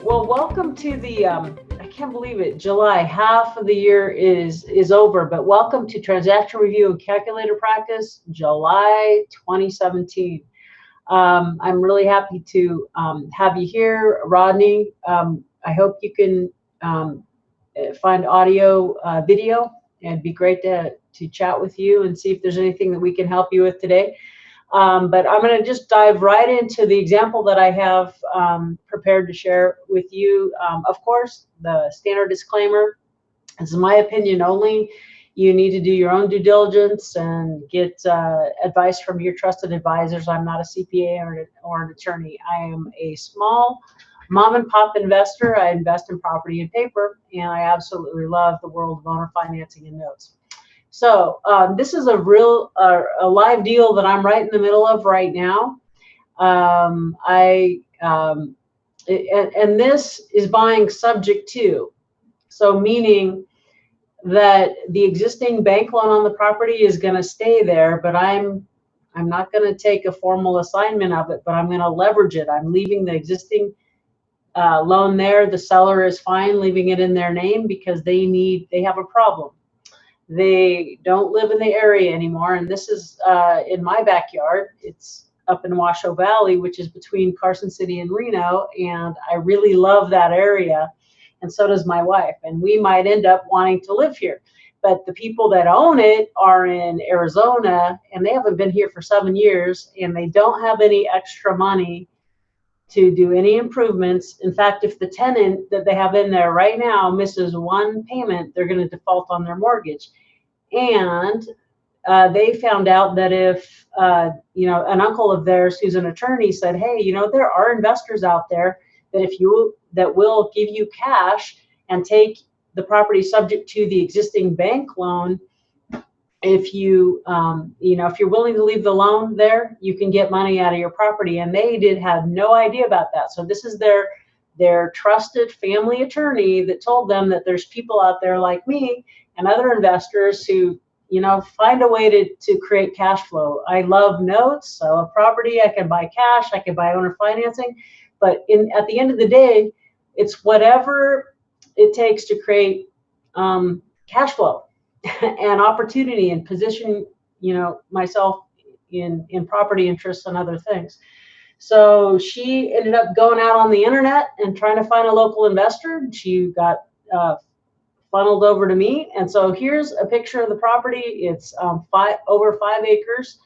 Well, welcome to the, I can't believe it, July. Half of the year is over, but welcome to Transaction Review and Calculator Practice, July 2017. I'm really happy to have you here, Rodney. I hope you can find audio, video, and it'd be great to chat with you and see if there's anything that we can help you with today. But I'm going to just dive right into the example that I have prepared to share with you. Of course, the standard disclaimer, this is my opinion only. You need to do your own due diligence and get advice from your trusted advisors. I'm not a CPA or an attorney. I am a small mom and pop investor. I invest in property and paper, and I absolutely love the world of owner financing and notes. So this is a real a live deal that I'm right in the middle of right now. And this is buying subject to, so meaning that the existing bank loan on the property is going to stay there, but I'm not going to take a formal assignment of it, but I'm going to leverage it. I'm leaving the existing loan there. The seller is fine leaving it in their name because they have a problem. They don't live in the area anymore, and this is in my backyard. It's up in Washoe Valley, which is between Carson City and Reno, and I really love that area, and so does my wife, and we might end up wanting to live here. But the people that own it are in Arizona, and they haven't been here for 7 years, and they don't have any extra money to do any improvements. In fact, if the tenant that they have in there right now misses one payment, they're going to default on their mortgage. And they found out that if, an uncle of theirs who's an attorney said, hey, there are investors out there that will give you cash and take the property subject to the existing bank loan. If if you're willing to leave the loan there, you can get money out of your property. And they have no idea about that. So this is their trusted family attorney that told them that there's people out there like me and other investors who, find a way to create cash flow. I love notes. So a property, I can buy cash, I can buy owner financing, but at the end of the day, it's whatever it takes to create cash flow and opportunity and position, myself in property interests and other things. So she ended up going out on the internet and trying to find a local investor. She got funneled over to me. And so here's a picture of the property. It's over 5 acres,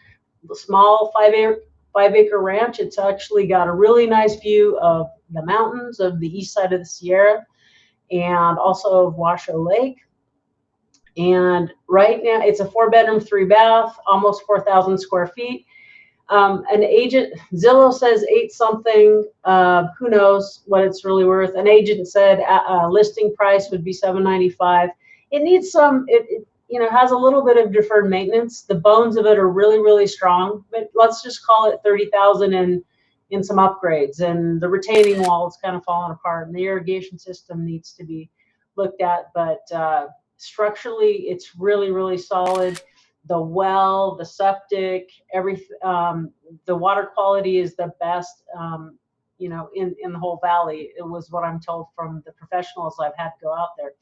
the small 5-acre ranch. It's actually got a really nice view of the mountains of the east side of the Sierra and also of Washoe Lake. And right now it's a 4-bedroom, 3-bath, almost 4,000 square feet. An agent, Zillow says 8 something, who knows what it's really worth. An agent said listing price would be $795. It needs it has a little bit of deferred maintenance. The bones of it are really, really strong, but let's just call it $30,000 in some upgrades. And the retaining wall is kind of falling apart, and the irrigation system needs to be looked at. But structurally, it's really, really solid. The well, the septic, everything, the water quality is the best, in the whole valley. It was what I'm told from the professionals I've had go out there.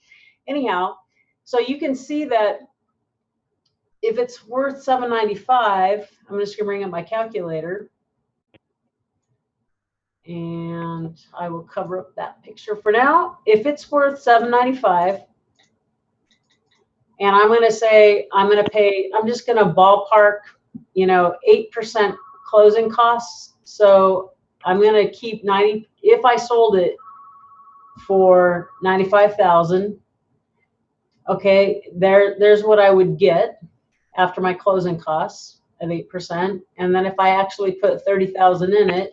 Anyhow, so you can see that if it's worth $795, I'm just going to bring up my calculator, and I will cover up that picture for now. If it's worth $795, and I'm going to say I'm just going to ballpark, 8% closing costs. So I'm going to keep 90. If I sold it for $95,000, okay, there's what I would get after my closing costs of 8%. And then if I actually put $30,000 in it,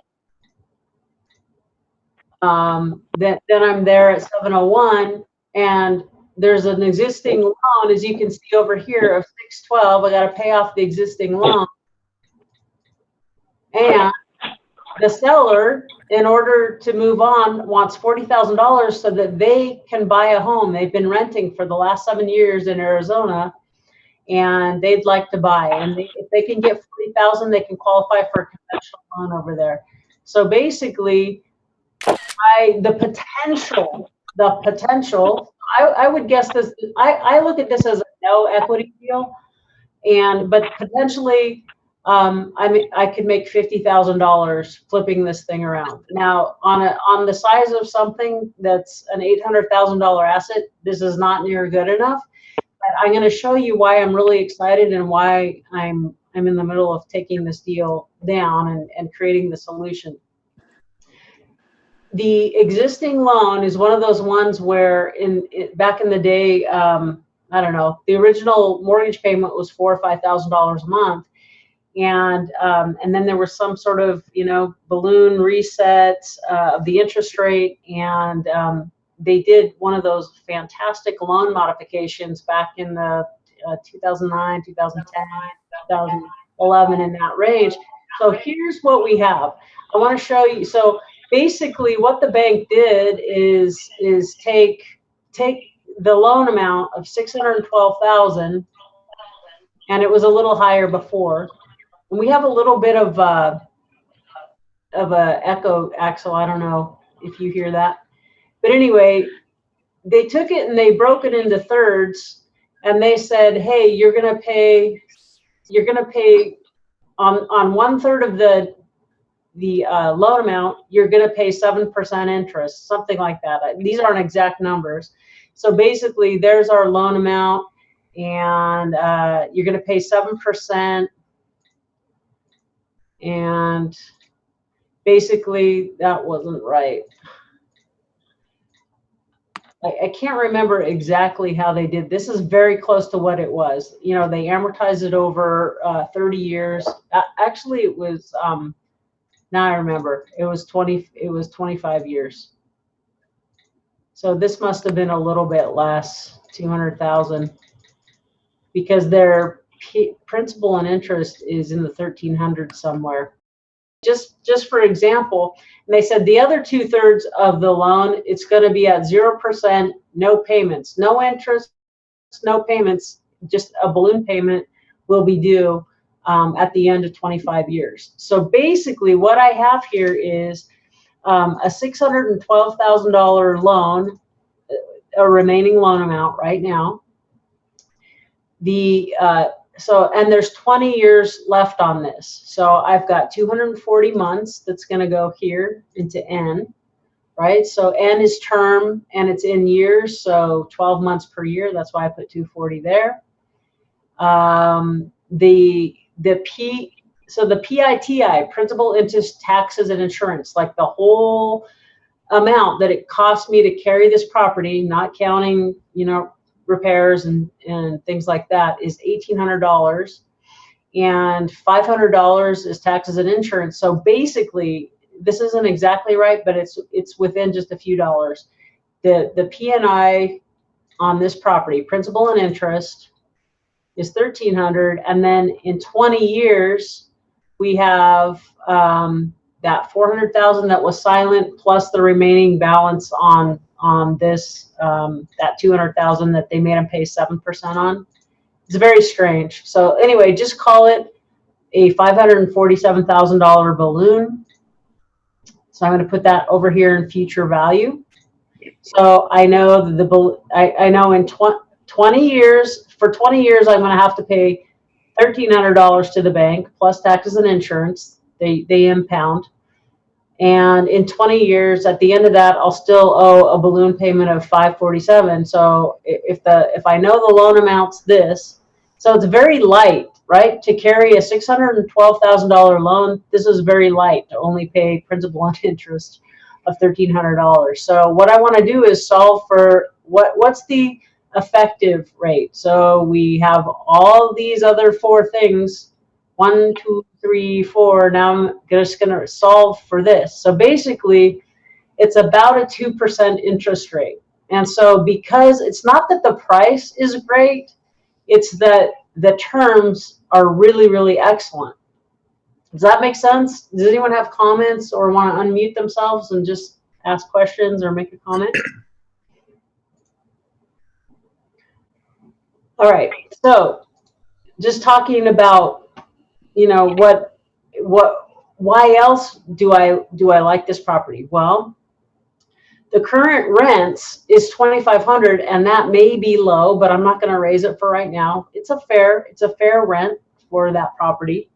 then I'm there at 701, and there's an existing loan, as you can see over here, of 612. I got to pay off the existing loan, and the seller, in order to move on, wants $40,000 so that they can buy a home. They've been renting for the last 7 years in Arizona, and they'd like to buy. And if they can get $40,000, they can qualify for a conventional loan over there. So basically, the potential, I would guess this, I look at this as a no equity deal, but potentially, I mean, I could make $50,000 flipping this thing around. Now, on the size of something that's an $800,000 asset, this is not near good enough. But I'm going to show you why I'm really excited and why I'm in the middle of taking this deal down and creating the solution. The existing loan is one of those ones where back in the day, I don't know, the original mortgage payment was $4,000 or $5,000 a month, and then there was some sort of balloon reset of the interest rate, and they did one of those fantastic loan modifications back in the 2009, 2010, 2011, in that range. So here's what we have. I want to show you. So basically, what the bank did is take the loan amount of $612,000, and it was a little higher before. And we have a little bit of a echo, Axel. I don't know if you hear that, but anyway, they took it and they broke it into thirds, and they said, hey, you're gonna pay on 1/3 of the loan amount, you're going to pay 7% interest, something like that. These aren't exact numbers. So basically, there's our loan amount, and you're going to pay 7%. And basically, that wasn't right. I can't remember exactly how they did. This is very close to what it was. They amortized it over 30 years. Actually, it was. Now I remember, it was 25 years. So this must have been a little bit less, 200,000, because their principal and interest is in the 1,300 somewhere. Just for example, and they said the other 2/3 of the loan, it's going to be at 0%, no payments, no interest, no payments, just a balloon payment will be due at the end of 25 years. So basically what I have here is a $612,000 loan, a remaining loan amount right now. And there's 20 years left on this. So I've got 240 months that's going to go here into N, right? So N is term and it's in years, so 12 months per year. That's why I put 240 there. So the PITI, principal, interest, taxes, and insurance, like the whole amount that it cost me to carry this property, not counting, repairs and things like that, is $1,800, and $500 is taxes and insurance. So basically, this isn't exactly right, but it's within just a few dollars. The P&I on this property, principal and interest, is $1,300, and then in 20 years we have that $400,000 that was silent, plus the remaining balance on this that $200,000 that they made them pay 7% on. It's very strange. So anyway, just call it a $547,000 balloon. So I'm going to put that over here in future value. So I know that I know in 20 years, for 20 years, I'm going to have to pay $1,300 to the bank plus taxes and insurance. They impound. And in 20 years, at the end of that, I'll still owe a balloon payment of $547. So if I know the loan amount's this, so it's very light, right? To carry a $612,000 loan, this is very light to only pay principal and interest of $1,300. So what I want to do is solve for what's the effective rate. So we have all these other four things. 1, 2, 3, 4. Now I'm just going to solve for this. So basically, it's about a 2% interest rate. And so because it's not that the price is great, it's that the terms are really, really excellent. Does that make sense? Does anyone have comments or want to unmute themselves and just ask questions or make a comment? All right. So just talking about, why else do I like this property? Well, the current rents is $2,500, and that may be low, but I'm not going to raise it for right now. It's a fair rent for that property.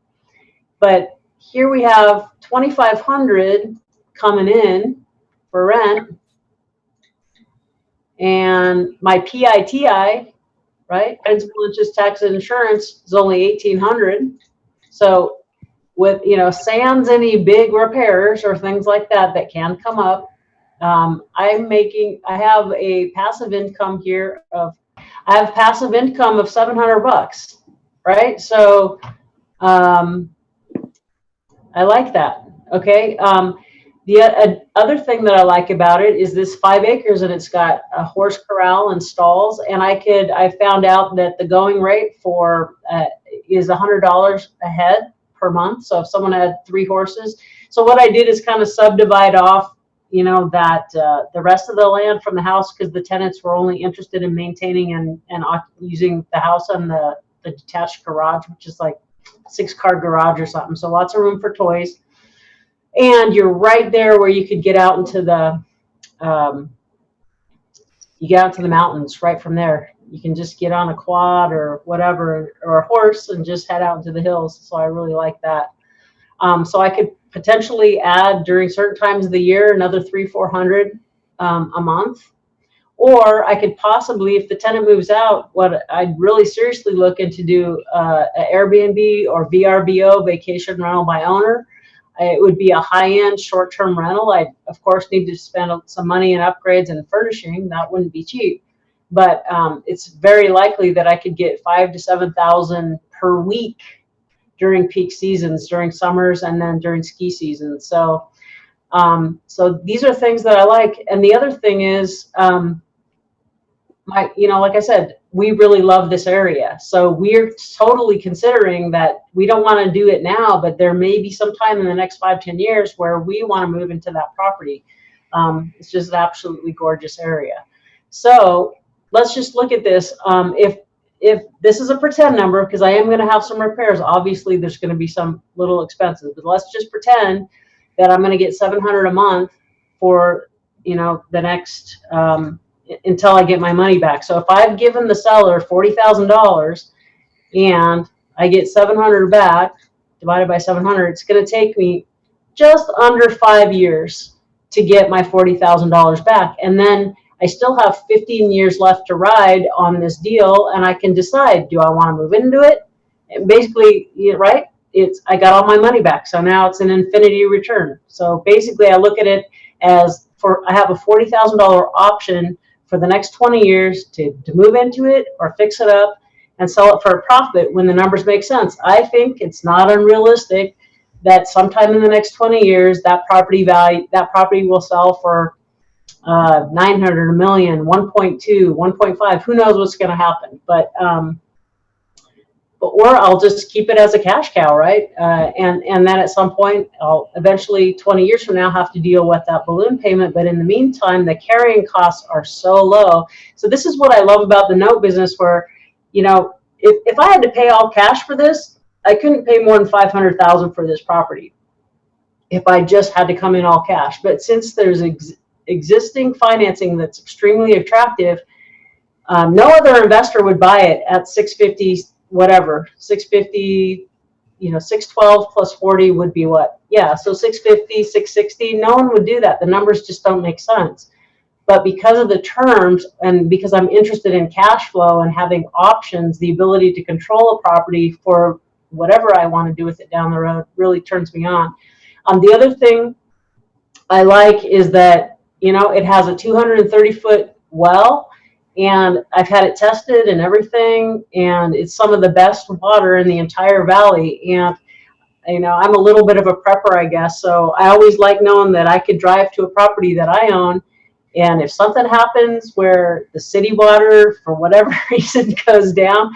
But here we have $2,500 coming in for rent, and my PITI, right, principal, interest, tax, and insurance, is only $1,800. So with, sans any big repairs or things like that can come up, I have a passive income here I have passive income of $700, right? So I like that. Okay. The other thing that I like about it is this 5 acres, and it's got a horse corral and stalls. And I found out that the going rate for is $100 a head per month. So if someone had 3 horses, so what I did is kind of subdivide off, that the rest of the land from the house, because the tenants were only interested in maintaining and using the house and the detached garage, which is like 6-car garage or something. So lots of room for toys. And you're right there where you could get out into the mountains right from there. You can just get on a quad or whatever, or a horse, and just head out into the hills. So I really like that. So I could potentially add during certain times of the year another $300-400 a month. Or I could possibly, if the tenant moves out, what I'd really seriously look into do an Airbnb or VRBO, vacation rental by owner. It would be a high-end short-term rental. I, of course, need to spend some money in upgrades and furnishing. That wouldn't be cheap. But it's very likely that I could get $5,000 to $7,000 per week during peak seasons, during summers, and then during ski season. So these are things that I like. And the other thing is, like I said, we really love this area. So we're totally considering that we don't want to do it now, but there may be some time in the next 5-10 years where we want to move into that property. It's just an absolutely gorgeous area. So let's just look at this. If this is a pretend number, because I am going to have some repairs, obviously there's going to be some little expenses, but let's just pretend that I'm going to get $700 a month for, the next, until I get my money back. So if I've given the seller $40,000 and I get $700 back, divided by 700, it's going to take me just under 5 years to get my $40,000 back. And then I still have 15 years left to ride on this deal, and I can decide, do I want to move into it? And basically, right? I got all my money back, so now it's an infinity return. So basically, I look at it as I have a $40,000 option for the next 20 years to move into it or fix it up and sell it for a profit when the numbers make sense. I think it's not unrealistic that sometime in the next 20 years, that property will sell for 900, a million, 1.2, 1.5. Who knows what's going to happen? But or I'll just keep it as a cash cow, right? And then at some point, I'll eventually 20 years from now have to deal with that balloon payment. But in the meantime, the carrying costs are so low. So this is what I love about the note business, where, if I had to pay all cash for this, I couldn't pay more than $500,000 for this property if I just had to come in all cash. But since there's existing financing that's extremely attractive, no other investor would buy it at 650, whatever, 650, 612 plus 40 would be what? Yeah, so 650, 660, no one would do that. The numbers just don't make sense. But because of the terms, and because I'm interested in cash flow and having options, the ability to control a property for whatever I want to do with it down the road really turns me on. The other thing I like is that, it has a 230-foot well, and I've had it tested and everything, and it's some of the best water in the entire valley. And, I'm a little bit of a prepper, I guess, so I always like knowing that I could drive to a property that I own, and if something happens where the city water, for whatever reason, goes down,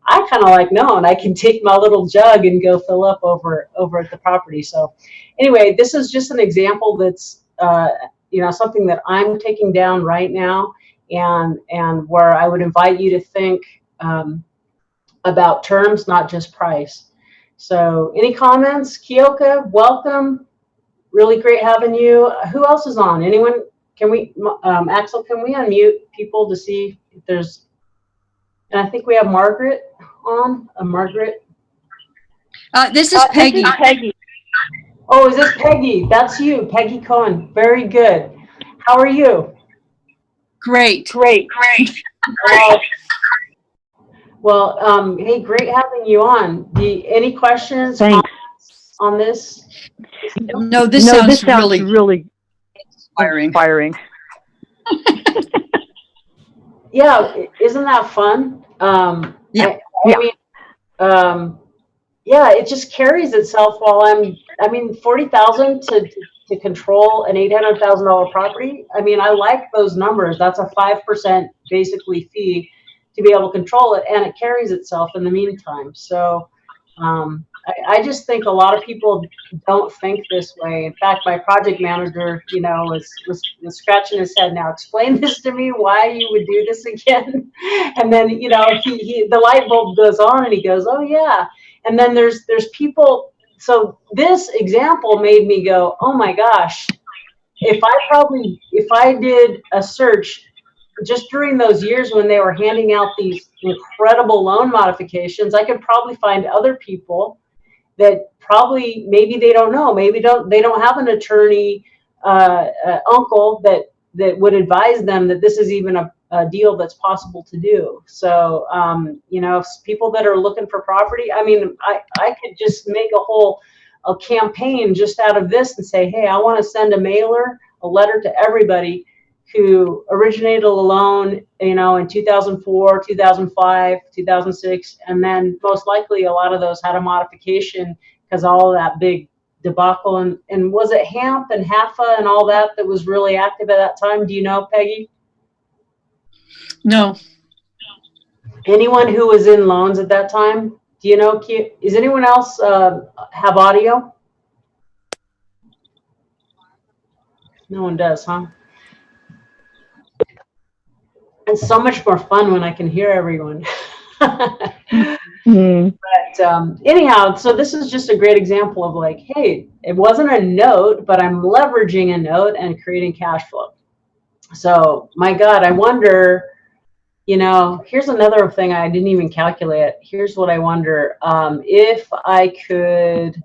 I kind of like knowing I can take my little jug and go fill up over at the property. So anyway, this is just an example that's, something that I'm taking down right now, and where I would invite you to think about terms, not just price. So any comments? Kyoka, welcome. Really great having you. Who else is on? Anyone can we, Axel, can we unmute people to see if there's, and I think we have Margaret on, Margaret. This is Peggy. Oh, is this Peggy? That's you, Peggy Cohen. Very good. How are you? Great. Well, hey, great having you on. Any questions on this? No, this sounds really inspiring. Yeah, isn't that fun? Yeah. Yeah, it just carries itself while I mean, 40,000 to control an $800,000 property. I mean, I like those numbers. That's a 5% basically fee to be able to control it, and it carries itself in the meantime. So I just think a lot of people don't think this way. In fact, my project manager, you know, was scratching his head now. Explain this to me, why you would do this again. And then, you know, the light bulb goes on and he goes, oh yeah. And then there's people. So this example made me go, oh my gosh, if I did a search just during those years when they were handing out these incredible loan modifications, I could probably find other people that probably, maybe they don't know, maybe they don't have an attorney uncle that would advise them that this is even a deal that's possible to do. So you know, if people that are looking for property, I mean, I could just make a campaign just out of this and say, hey, I want to send a letter to everybody who originated a loan, you know, in 2004, 2005, 2006, and then most likely a lot of those had a modification because all of that big debacle. And was it HAMP and HAFA and all that was really active at that time? Do you know, Peggy? No. Anyone who was in loans at that time? Do you know? Is anyone else have audio? No one does, huh? It's so much more fun when I can hear everyone. But anyhow, so this is just a great example of like, hey, it wasn't a note, but I'm leveraging a note and creating cash flow. So my God, I wonder, you know, here's another thing I didn't even calculate. Here's what I wonder. If I could,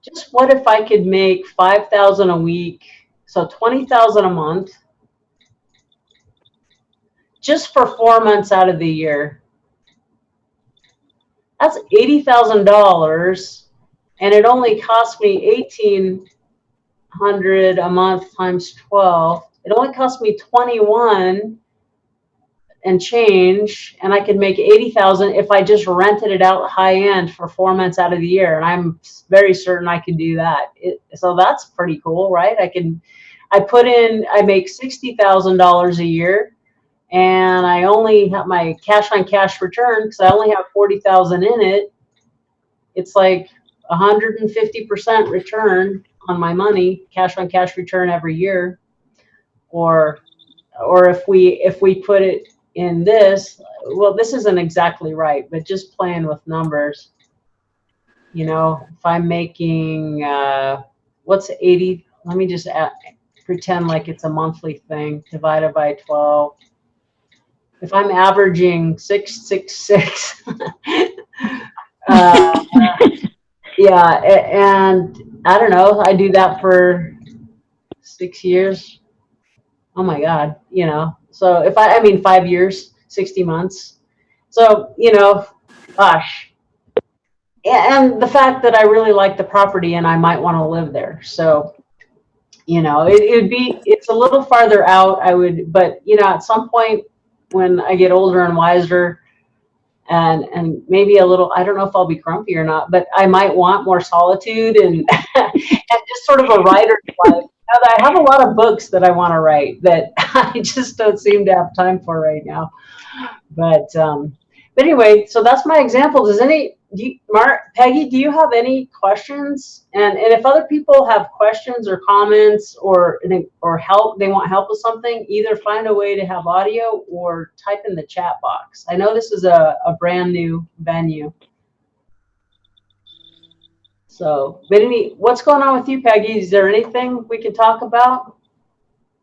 just what if I could make 5,000 a week, so 20,000 a month, just for 4 months out of the year. That's $80,000, and it only cost me $1,800 a month times 12. It only cost me 21 and change, and I could make 80,000 if I just rented it out high end for 4 months out of the year. And I'm very certain I could do that. So that's pretty cool, right? I make $60,000 a year. And I only have my cash on cash return because I only have 40,000 in it. It's like 150% return on my money, cash on cash return every year. Or if we put it in this, well, this isn't exactly right, but just playing with numbers. You know, if I'm making what's 80? Let me just pretend like it's a monthly thing divided by 12. If I'm averaging 666, yeah, and I don't know, I do that for 6 years. Oh my God, you know. So if I mean 5 years, 60 months. So, you know, gosh. And the fact that I really like the property and I might want to live there. So, you know, it's a little farther out, but you know, at some point, when I get older and wiser and maybe a little, I don't know if I'll be grumpy or not, but I might want more solitude and and just sort of a writer's life. I have a lot of books that I want to write that I just don't seem to have time for right now. But anyway, so that's my example. Peggy, do you have any questions? And if other people have questions or comments or help, they want help with something, either find a way to have audio or type in the chat box. I know this is a brand new venue. So, but what's going on with you, Peggy? Is there anything we can talk about?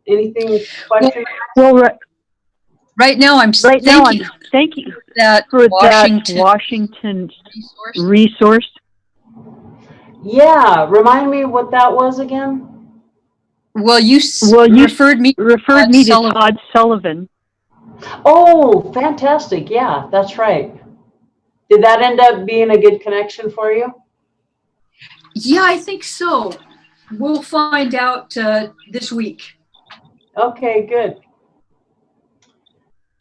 Anything question? Well, right now thank you for that Washington resource. Yeah, remind me what that was again. Well, you referred me to Todd Sullivan. Oh, fantastic. Yeah, that's right. Did that end up being a good connection for you? Yeah, I think so. We'll find out this week. Okay, good.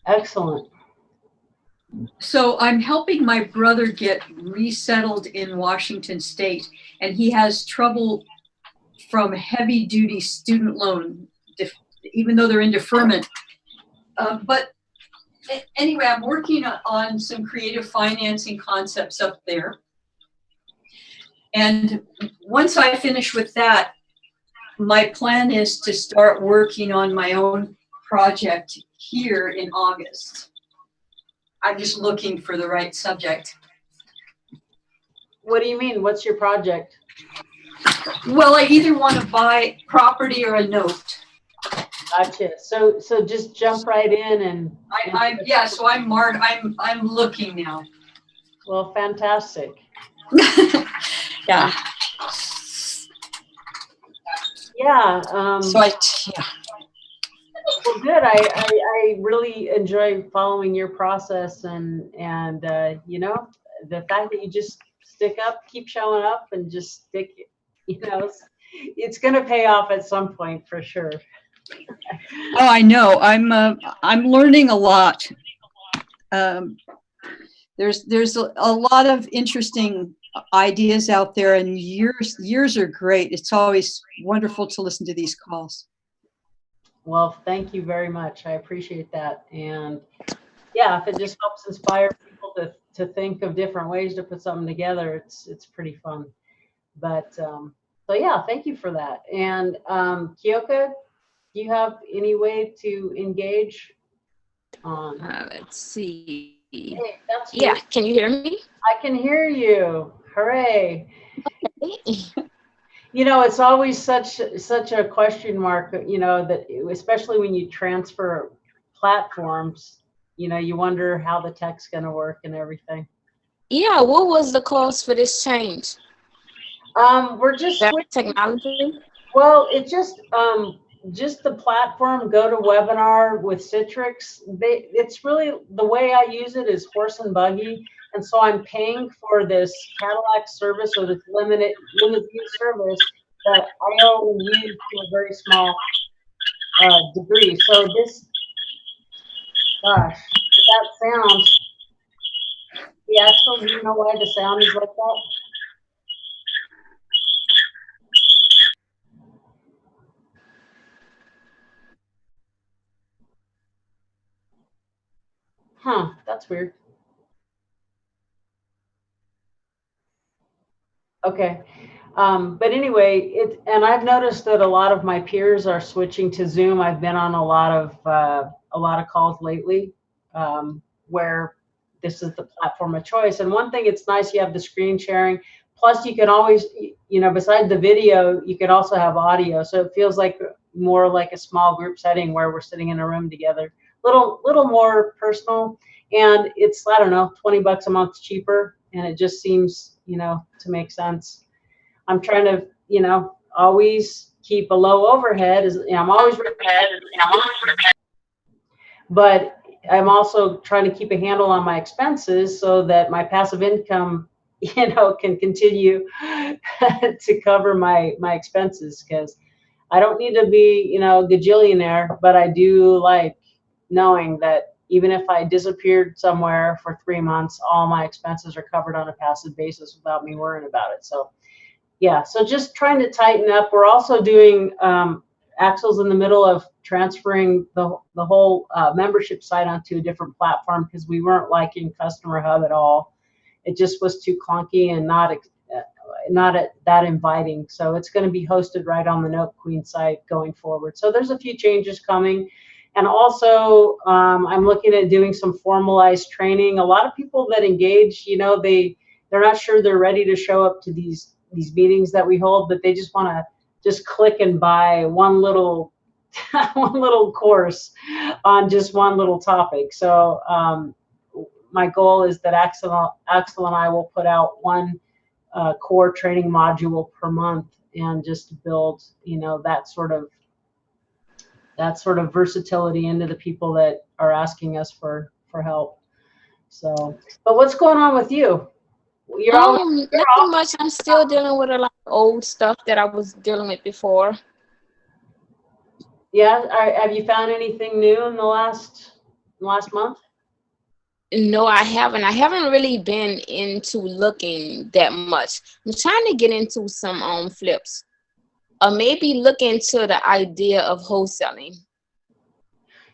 Excellent. So I'm helping my brother get resettled in Washington State, and he has trouble from heavy duty student loan, even though they're in deferment. But anyway, I'm working on some creative financing concepts up there. And once I finish with that, my plan is to start working on my own project here in August. I'm just looking for the right subject. What do you mean? What's your project? Well, I either want to buy property or a note. Gotcha. So just jump right in and. So I'm looking now. Well, fantastic. Yeah. Yeah. Yeah. Well, good. I really enjoy following your process, and you know, the fact that you just stick up, keep showing up, and just stick. You know, it's going to pay off at some point for sure. Oh, I know. I'm learning a lot. There's a lot of interesting ideas out there, and years are great. It's always wonderful to listen to these calls. Well, thank you very much. I appreciate that. And yeah, if it just helps inspire people to think of different ways to put something together, it's pretty fun. But so yeah, thank you for that. And Kyoka, do you have any way to engage on? Let's see. Hey, that's yeah, good. Can you hear me? I can hear you. Hooray. You know, it's always such a question mark, you know, that especially when you transfer platforms, you know, you wonder how the tech's going to work and everything. Yeah, what was the cause for this change? We're just technology. Well, it's just the platform GoToWebinar with Citrix. It's really, the way I use it is horse and buggy, and so I'm paying for this Cadillac service or this limited use service that I only use to a very small degree. So this, gosh, that sound. The actual, do you know why the sound is like that? Huh, that's weird. Okay. But anyway, and I've noticed that a lot of my peers are switching to Zoom. I've been on a lot of calls lately where this is the platform of choice. And one thing, it's nice, you have the screen sharing. Plus, you can always, you know, besides the video, you can also have audio. So it feels like more like a small group setting where we're sitting in a room together. Little more personal. And it's, I don't know, $20 a month cheaper. And it just seems, you know, to make sense. I'm trying to, you know, always keep a low overhead. I'm always, but I'm also trying to keep a handle on my expenses so that my passive income, you know, can continue to cover my expenses, because I don't need to be, you know, gajillionaire, but I do like knowing that even if I disappeared somewhere for 3 months, all my expenses are covered on a passive basis without me worrying about it. So yeah, so just trying to tighten up. We're also doing, Axel's in the middle of transferring the whole membership site onto a different platform because we weren't liking Customer Hub at all. It just was too clunky and not that inviting. So it's going to be hosted right on the Note Queen site going forward. So there's a few changes coming. And also, I'm looking at doing some formalized training. A lot of people that engage, you know, they're not sure they're ready to show up to these these meetings that we hold, but they just want to just click and buy one little one little course on just one little topic. So my goal is that Axel and I will put out one core training module per month, and just build, that sort of versatility into the people that are asking us for help. So, but what's going on with you? Nothing much. I'm still dealing with a lot of old stuff that I was dealing with before. Yeah. Have you found anything new in the last month? No, I haven't. I haven't really been into looking that much. I'm trying to get into some flips, or maybe look into the idea of wholesaling.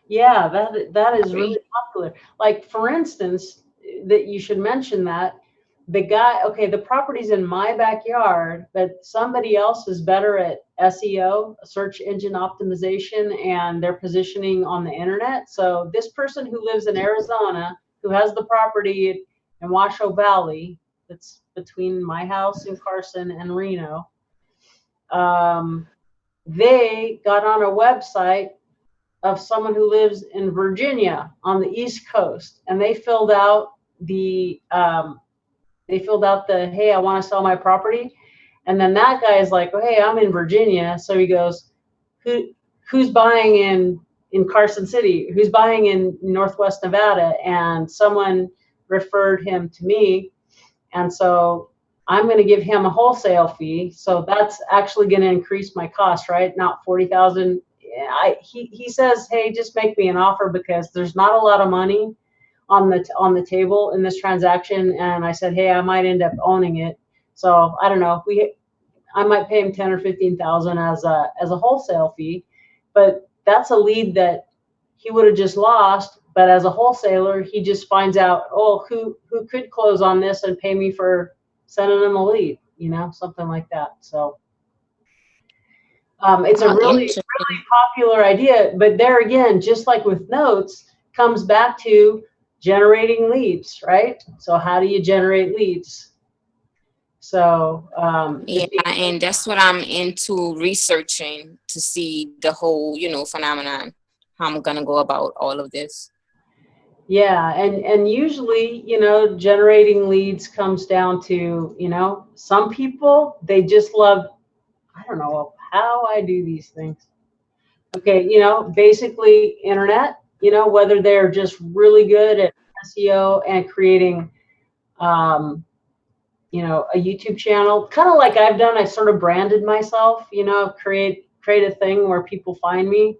Yeah, that is really popular. Like, for instance, that you should mention that the property's in my backyard, but somebody else is better at SEO, search engine optimization, and their positioning on the internet. So this person who lives in Arizona, who has the property in Washoe Valley, that's between my house in Carson and Reno, they got on a website of someone who lives in Virginia on the East Coast, and they filled out the hey, I want to sell my property. And then that guy is like, oh, hey, I'm in Virginia. So he goes, who's buying in Carson City? Who's buying in Northwest Nevada? And someone referred him to me. And so I'm going to give him a wholesale fee. So that's actually going to increase my cost, right? Not 40,000. He says, hey, just make me an offer, because there's not a lot of money on the table in this transaction. And I said, hey, I might end up owning it. So I don't know. I might pay him 10 or 15,000 as a wholesale fee, but that's a lead that he would have just lost. But as a wholesaler, he just finds out, oh, who could close on this and pay me for sending him a lead, something like that. So it's a really popular idea. But there again, just like with notes, comes back to generating leads, right? So how do you generate leads? So yeah, and that's what I'm into researching, to see the whole, phenomenon, how I'm gonna go about all of this. Yeah, and usually, generating leads comes down to, some people, they just love, I don't know how I do these things. Okay, basically internet, whether they're just really good at SEO and creating a YouTube channel, kind of like I've done. I sort of branded myself, create a thing where people find me.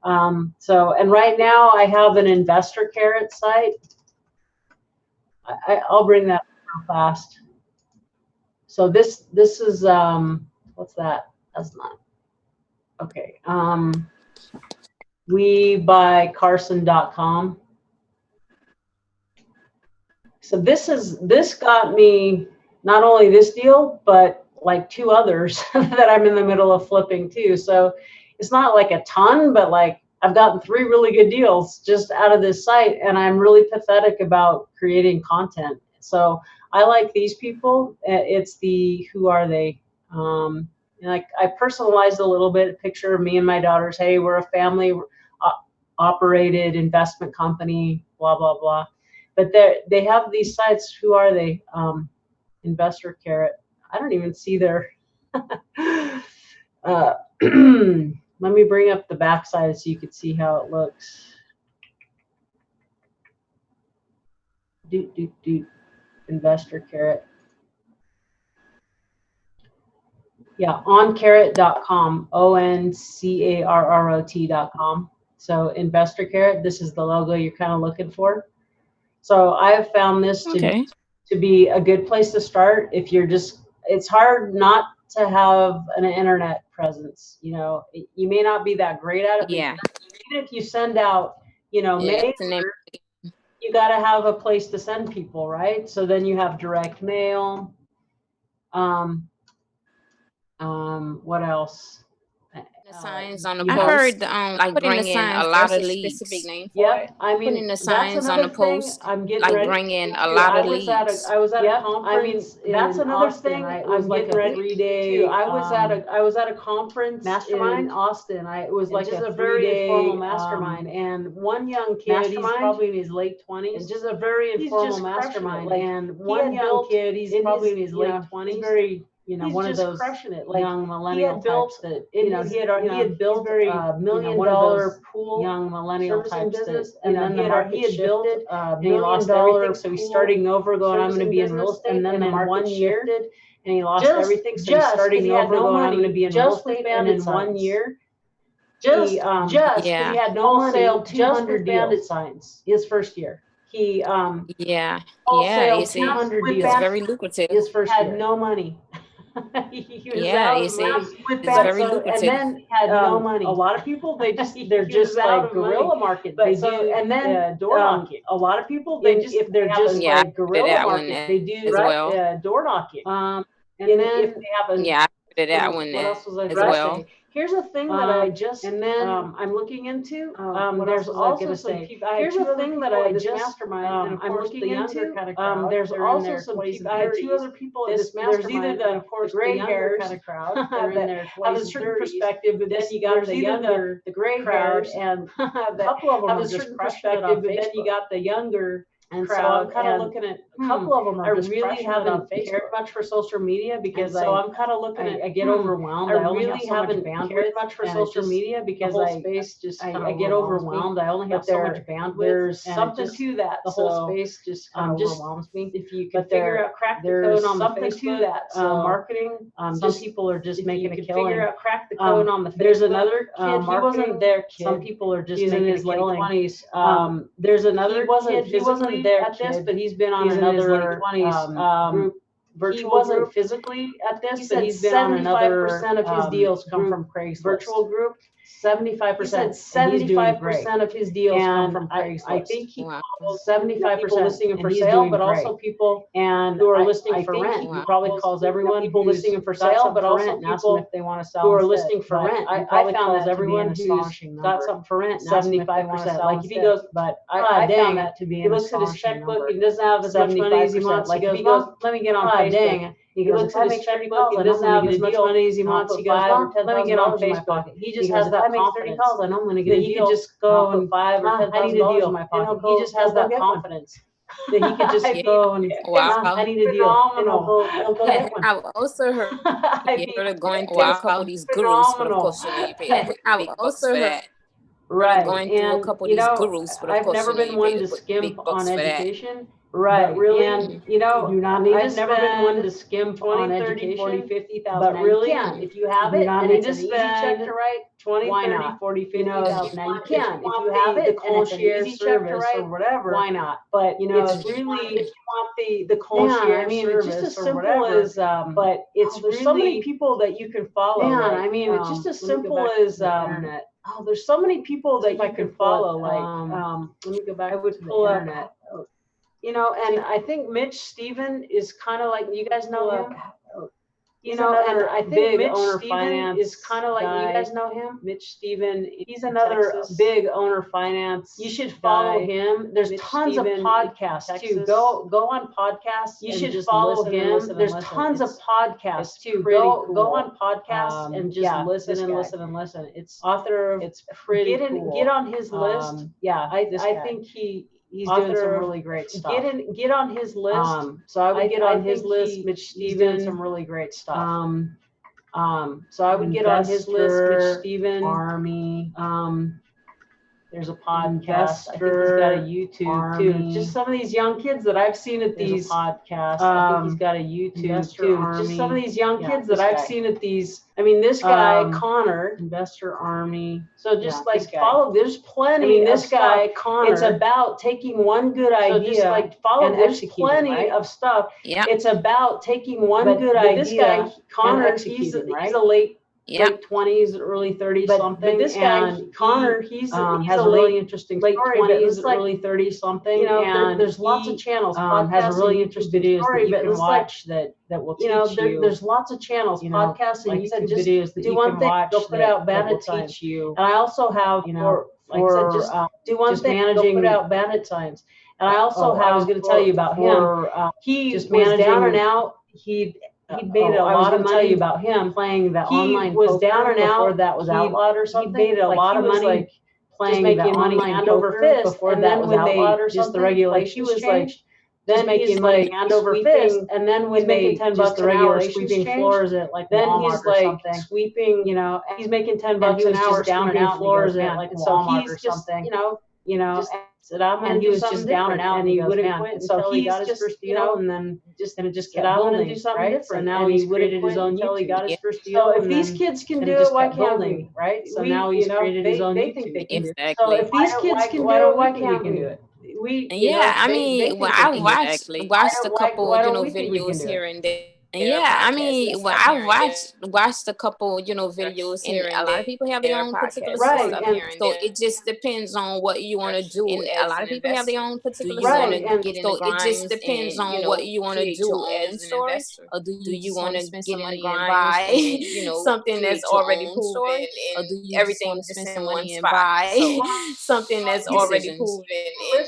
And right now I have an Investor Carrot site. I'll bring that real fast. So this is what's that? That's not okay. WeBuyCarson.com. So this got me not only this deal, but like 2 others that I'm in the middle of flipping too. So it's not like a ton, but like I've gotten 3 really good deals just out of this site, and I'm really pathetic about creating content. So I like these people. It's the who are they? Like I personalized a little bit, a picture of me and my daughters. Hey, we're a family operated investment company, blah, blah, blah. But they have these sites. Who are they? Investor Carrot. I don't even see their. Let me bring up the backside so you can see how it looks. Investor Carrot. Yeah, oncarrot.com, oncarrot.com. So Investor Carrot, this is the logo you're kind of looking for. So I have found this to be a good place to start. If you're just, it's hard not to have an internet presence. You may not be that great at it. Yeah. Even if you send out, mail, you got to have a place to send people, right? So then you have direct mail. What else? signs on the you post. know. I heard like putting the bringing signs, a lot there's of a leads. specific name for Yep, it. I mean, Putting the that's signs on the another thing post, I'm getting like ready. bringing a lot of leads. I was at a Yep, conference. That's in another Austin. thing. It I'm was like getting a ready 3-day, too. I was at a conference mastermind. in Austin. It was like just a a very 3-day informal mastermind, and one young kid, he's mastermind, probably in his late 20s. and just a very He's informal just crushing it. mastermind. Like, And he one had young built kid, he's in probably his, in his you know, late 20s. he's very, He's one of just those crushing it. Like, young he millennial had built types that, in you know, his, he had built very $1 million one of those pool young millennial servicing types business, that, and then the market he had built shifted, $1 and he lost million everything. So he's pool starting over, going, I'm going to be in real servicing estate, business, and then the market 1 year, shifted, and he lost just everything. So he's starting he had over, no going, I'm money, going to be in real just with estate, and in bandit 1 signs. year, Just he because he Yeah, had no money, wholesaled just 200 with bandit deals signs. his first year. He yeah, wholesaled you see, 200 with it's deals very lucrative. his first had year. no money. He was Yeah, out you of see, money with it's bandit. very So, and lucrative. then had no money. A lot of people, they're He just was out like of money. guerrilla market. But They so, do, and then door knocking. a lot of people, If they're just Yeah, I like heard of guerrilla that one market, they do as well. door knocking. And and then if they have a, Yeah, I heard of that one what else was I as gonna well. say? Here's a thing that I just, and then I'm looking into. what There's else was I also gonna some say? people. Here's Here's a a thing that I just, mastermind, and of I'm course looking the younger into. kind of crowd, There's they're in also their some 20s people. and I had 2 30s. other people at this There's either mastermind, and of course the gray the younger hairs kind of crowd. they're in their 20s Have a and certain 30s. perspective, but then This- you got there's the either younger, the gray crowd, hairs, and a a couple of them have are a just certain crushing it perspective, on but then you Facebook. got the younger And so crowd, I'm kind of and, looking at a couple of them I are just really crushing it on haven't Facebook. cared much for social media because And so I'm kind of looking at, I get overwhelmed. I only really have so much haven't bandwidth, cared much for and social media the because whole I space just I kinda get overwhelmed. I only But have so much bandwidth. There's and it something just- to that. the whole So, space just kind of just overwhelms me. if you can But figure out, crack the there's code on the something to Facebook, that. So marketing. some Just people are just if making you a could killing. figure out, crack the code on the Facebook. There's another kid. He marketing. wasn't their kid. Some people are just He's in making his a late killing. 20s. There's another he wasn't kid. He wasn't physically there at this, kid, but he's been on he's in his another late 20s group. He Virtual wasn't group. physically at this, He but said he's been on another 75% of his deals come group, from Craigslist. virtual group. 75%. He said 75% of his deals come from I Craigslist. think he Wow. calls 75% people listing and for he's sale, doing but also great. people And who are I listing for think rent. he Wow. probably calls everyone people who's listing for got sale, something but for also rent and asks them people if they want to sell who are instead. listing for But rent. I I found calls that everyone to be an who's astonishing got number. something for rent and asks them if they want to 75%. sell Like if he instead. goes, But I dang, found that to be he an looks at his astonishing checkbook number. and doesn't have as much money as he 75%. wants. Like He if goes, he goes, let me get on "Ah, Facebook. dang." He He goes, looks if I at his make 30 checkbook calls, and I doesn't know I'm have gonna as get a much deal. money as he I'll wants. put He goes, $5 or "Well, let me get $10,000 on in my Facebook." pocket. He He just goes, has if that I make 30 confidence calls, I know I'm gonna get that a he deal. could just I'll go put and $5 or I need a $10,000 deal in my and pocket. he'll He go- just has he'll go that get one. confidence that he could just I go and Wow. I need a deal. And he'll go get one. I've also heard I heard of going to it's a couple of these gurus, but of phenomenal. course, you know, you pay I've big bucks also for heard- that. Right. Going through a And, couple of you these know, gurus, but of I've course, never you know, been you one pay to big skimp bucks on for that. education. Right. But really, And, you know, you do not need I've to never been one spend to skimp 20, on 30, education. 40, 50,000. But Now, really, you can. if you have You do it not and need it's to an easy check spend to write, 20, why 30, not? 40, You know, 50,000. Now you if can. If want you have the it and it's an concierge easy check to service write, or whatever, why not? But, You know, it's if you want- really, if you want the yeah, concierge I mean, service it's just as or simple whatever, as, but it's there's really, so many people that you can follow. man, like, I mean, it's just as let me go simple back to as, the internet. oh, there's so many people See that if I you can can follow. pull up, Like, let me go back I would to the pull up, internet. you know, and I think Mitch Stephen is kind of like, you guys know him? You know, and I think big Mitch owner Stephen finance is kind of like, guy. you guys know him? Mitch Stephen, He's another Texas. big owner finance. You should follow guy. him. There's Mitch tons Stephen of in podcasts too. Texas. Go on podcasts. You and should just follow listen and him. listen and There's listen. tons of It's podcasts too. pretty Go cool. on podcasts and just yeah, listen this and guy. listen and listen. It's Author of it's pretty get cool. get on his list. Yeah, I this guy. think he's Author doing some of really great stuff. Get on his list. So I would get on his think list. Mitch he's Stephen, doing some really great stuff. so I would get on his list. Mitch Investor Stephen, Army. there's a podcast. I think he's got a YouTube Army. too. Just some of these young kids that I've seen at There's a these podcast. I think he's got a YouTube Investor too. Army. Just some of these young Yeah, kids this that I've guy. seen at these. I mean, this guy Connor. Investor Army. So just Yeah, like this guy. follow. There's plenty. I mean, of this guy stuff. Connor. It's about taking one good idea. So just like follow and and there's execute it, plenty right? of stuff. Yeah. It's about taking one But good idea. this guy, Connor, and he's he's a late late 20s, early 30s, something. But this guy, and Connor, he's has a really interesting late story, 20s, like, early 30s, something. you know, and there's lots of channels, has a really interesting videos story, that you but can it's watch that will teach you. there's lots of channels, you know, podcasts, and like I YouTube said, just videos that do you one can thing, watch. go put out that will bandit signs. teach you. And I also have, You know, like I said, just do one just thing, managing, go put out bandit signs. and I also have. I was going to tell you about him. He just was down managing- and out. He'd made a I was lot of gonna tell money you about him playing the he online was poker down and before out. that was He- outlawed or he something. made a Like, lot he of was, money like, playing just making the money online hand over poker fist, before and that then was when outlawed or just the something. regulations Like, he was changed, then just making he's money like hand over sweeping, fist, and then when he's making they $10 just the an hour regulations sweeping changed, floors at like then Walmart he's or like something. sweeping, And he's making $10 he an was hour just down and sweeping out, and he floors goes, at "Man," like and so Walmart he's or just, something. just Said, I'm gonna and he do was something just down and different, out, and he goes, wouldn't "Man." quit And so until he he's got his just, first deal, and then just kept kept building, do something right? different. So now and he's he's created his created own until he YouTube. got his first deal. So if and these then- kids can and do just it, why kept can't building, we? Right? So now he's created his own They think YouTube. they can do it. Exactly. So if these kids can do it, why can't we do do it? it? We, Yeah, I they mean, think well, they I can do it. watched a Why couple, don't we think we can videos do here it? and there. Yeah, I mean, well, I watched a couple, videos here, and a lot of people have their own particular Right, stuff and here and so it just depends on what you want to do. And a lot of people have their own particular Right, stuff. and Get in so it just depends on what you want to do as an investor, or do you want to get in the grind and something that's already proven, or do you everything just in one spot? So something that's already proven,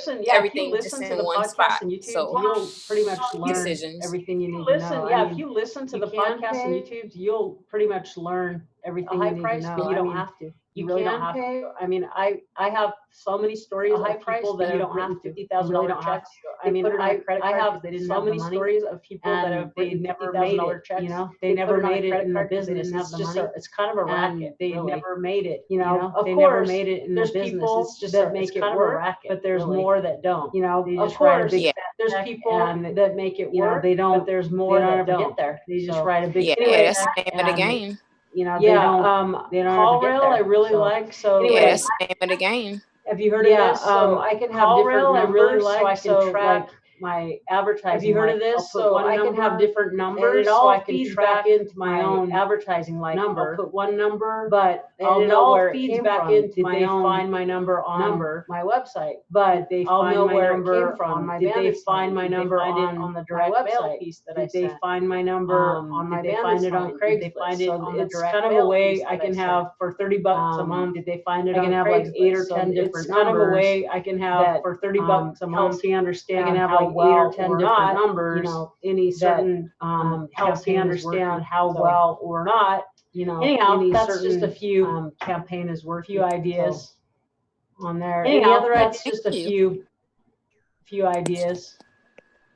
and everything just in one spot. So you'll pretty much learn decisions. everything you need to know. If you listen to the podcasts and YouTubes, you'll pretty much learn everything you need to know. But you I don't mean, have to. You really can don't have pay. to. I mean, I have so many stories of people that you have don't written have to. $50,000 checks. I mean, put it on a credit I card have 'cause they didn't so have the many money, stories of people that have they written never made $50,000 it. checks. You know, They never put it on a made it credit in the card 'cause they business. didn't have It's the just money. it's kind of a racket. They really. never made it. Of they course, never made it in the there's business. people It's just that make it's it kind of a work, racket, but there's really. more that don't. They Of just write a course, big there's check people and, that make it work. they don't. But there's more they don't that ever don't get there. They just So, write a big Yeah, check. that's the name of the game. They Yeah, don't. They don't call ever get rail, there. I really So, like. So Yeah, anyway, that's the name of the game. have you heard of this? So I can have call different rail, I really numbers like, so I can track my advertising. Have you heard of Like, this? I'll put So one I can number, have different numbers and it so all I can feeds track back into my own advertising number. I'll put one number, But I'll it know all where it feeds came back from. into Did my they own find my number on my website. But they I'll find know my where it number came from. on my Did they bandit find sign? my Did they number find it on the my direct mail website? piece that Did I they sent? find my number on my Did they bandit find it sign? on Did they Craigslist? find it So on the it's direct kind of a mail way piece I that can sent? have for $30 a month. Did they find it I on can have like 8 or Craigslist? So 10 it's different kind of a numbers way I can have that, for $30 a month. helps me understand I can have how like 8 well or 10 or different not, numbers. any that, certain helps me campaign is understand working. how So, well or not. anyhow, any that's certain, just a few campaign is working. few ideas on there. Anyhow, Any other that's ideas? just a few ideas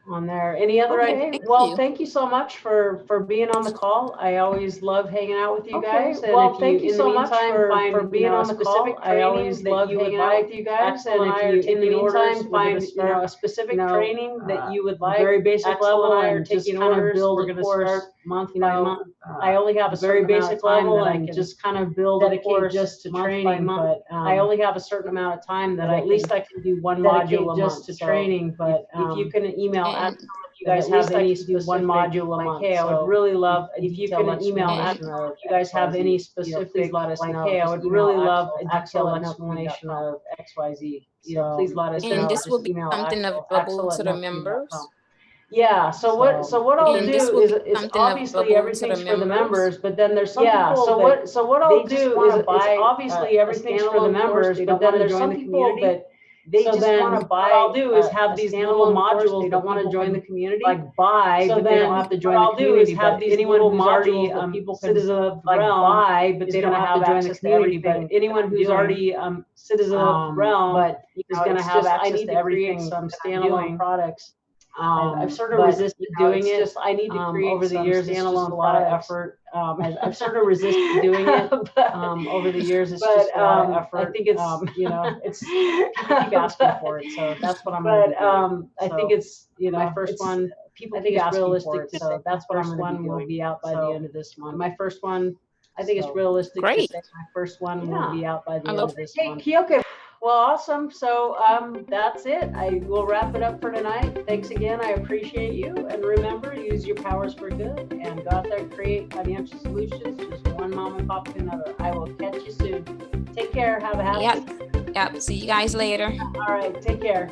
on there. Any other Okay, ideas? well, Thank you so much for being on the call. I always love hanging out with you guys. And well, if thank you in so the much meantime, for being on the specific call. I always that love you hanging would out like with you guys. Axel And I if are you, in taking the orders, meantime, we're gonna find start, a specific you know, training that you would like, very basic Axel level, and I are and just taking kind of orders. build We're a gonna course start month you by know, month. I only have a very certain amount basic of time level, that I and can just kind of build a dedicate course just to month by training, month. but I only have a certain amount of time that at least I can do one dedicate module a just month to so training, but if you can email and- Axel, if you guys at least have I any can do specific, one module a like, month. hey, I So would really love if you detailed can email explanation Axel, of, if you guys have XYZ, any specific, please let us like, know. hey, I Just would email really love Axel a at detailed axel@snowy.com. explanation of XYZ. So, Please let us and know. this will Just be email something Axel, available to the axel@snowy.com. members. Yeah, so what I'll And do this will is be something obviously available to everything's the for the members. members, but then there's some Yeah, people so that what they I'll just do wanna is buy obviously everything's for the standalone course, members, they but don't then wanna there's join some the people community. that They so just then wanna buy. what I'll do is have a these standalone little course, modules they that don't wanna people join can, the community. like buy, So but they then don't have to join what the I'll do community. is have But these anyone little who's already modules that people can, citizen of the like, realm buy, but is they don't gonna have to join the access to community. But everything anyone that I'm who's doing. already citizen of the realm, but is gonna it's have just, I access need to to everything. create some that I'm standalone doing. products. I've sort of but, resisted doing it's it. just I need to create Over the some years. It's just a standalone lot of products. effort. I've sort of resisted doing it. Over the years, it's just a lot of effort. I think it's it's you keep asking for it, so that's what I'm going to be doing. I think it's my first one. People I think keep it's asking realistic for it, to so say that's what I'm first going to one be will doing. be out by the end of this month. My first one, I think it's So, realistic to great. say my first one will Yeah. be out by the I end love of this Hey, month. Kyoka, Well, awesome. So that's it. I will wrap it up for tonight. Thanks again. I appreciate you. And remember, use your powers for good and go out there, create financial solutions, just one mom and pop to another. I will catch you soon. Take care. Have a happy. Yep. See you guys later. All right. Take care.